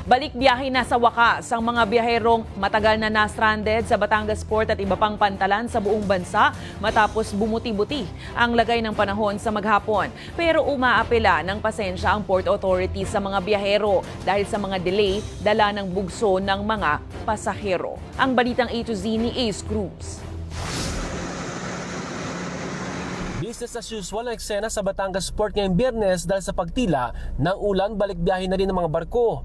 Balik biyahe na sa wakas ang mga biyaherong matagal na na-stranded sa Batangas Port at iba pang pantalan sa buong bansa matapos bumuti-buti ang lagay ng panahon sa maghapon. Pero umaapela ng pasensya ang Port Authority sa mga biyahero dahil sa mga delay dala ng bugso ng mga pasahero. Ang balitang A to Z ni Ace Cruz. Business as usual ang eksena sa Batangas Port ngayong Biyernes dahil sa pagtila ng ulan, balik biyahe na rin ng mga barko.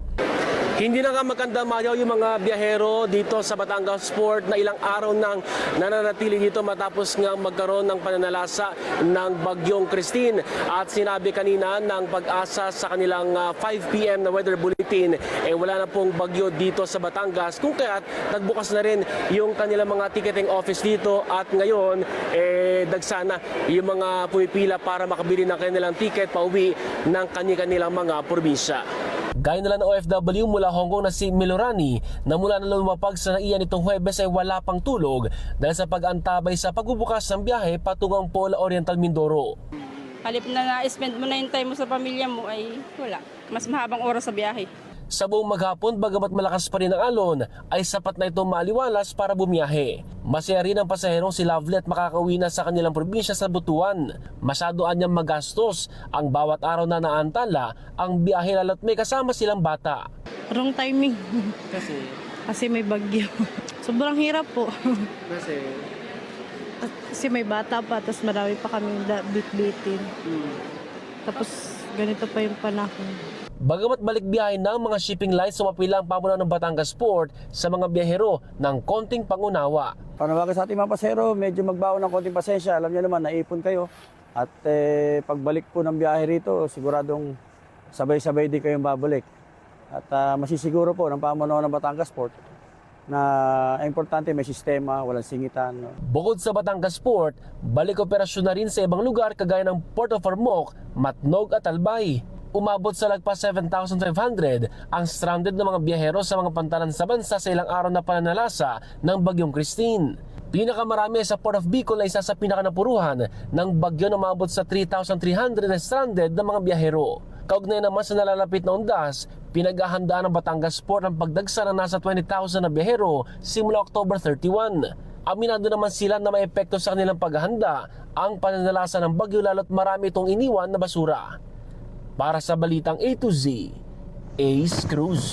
Hindi na nga maganda mayaw yung mga biyahero dito sa Batangas Port na ilang araw nang nananatili dito matapos nga magkaroon ng pananalasa ng bagyong Christine. At sinabi kanina ng Pag-asa sa kanilang 5 p.m. na weather bulletin, wala na pong bagyo dito sa Batangas. Kung kaya't nagbukas na rin yung kanilang mga ticketing office dito at ngayon dagsana yung mga pumipila para makabili ng kanilang ticket pauwi ng kanilang mga probinsya. Gaya nila ng OFW mula Hong Kong na si Milorani na mula na lumapag sa naiyan itong Huwebes ay wala pang tulog dahil sa pag-antabay sa pagbubukas ng biyahe patungang Pola Oriental, Mindoro. Halip na na-spend mo na yung time mo sa pamilya mo ay wala. Mas mahabang oras sa biyahe. Sa buong maghapon, bagamat malakas pa rin ang alon, ay sapat na itong maaliwalas para bumiyahe. Masaya rin ang pasaherong si Lovely at makakauwi na sa kanilang probinsya sa Butuan. Masyado anyang magastos ang bawat araw na naantala ang biyahe lalo't may kasama silang bata. Wrong timing. Kasi? Kasi may bagyo. Sobrang hirap po. Kasi? Kasi may bata pa, tapos marami pa kaming bit-bitin. Tapos ganito pa yung panahon. Bagamat balik biyahe ng mga shipping lines, sumapila ang pamunuan ng Batangas Port sa mga biyahero ng konting pangunawa. Panawagan sa ating mga pasahero, medyo magbaon ng konting pasensya. Alam niyo naman, naipon kayo. At pagbalik po ng biyahe rito, siguradong sabay-sabay din kayong babalik. At masisiguro po ng pamunuan ng Batangas Port na importante may sistema, walang singitan. No? Bukod sa Batangas Port, balik operasyon na rin sa ibang lugar kagaya ng Port of Ormoc, Matnog at Albay. Umabot sa lagpas 7,500 ang stranded na mga biyahero sa mga pantalan sa bansa sa ilang araw na pananalasa ng bagyong Christine. Pinakamarami sa Port of Bicol na isa sa pinakanapuruhan ng bagyo na umabot sa 3,300 na stranded na mga biyahero. Kaugnay naman sa nalalapit na undas, pinaghahandaan ng Batangas Port ang pagdagsa ng nasa 20,000 na biyahero simula October 31. Aminado naman sila na may epekto sa kanilang paghahanda ang pananalasa ng bagyo lalo't marami itong iniwan na basura. Para sa Balitang A to Z, Ace Cruz.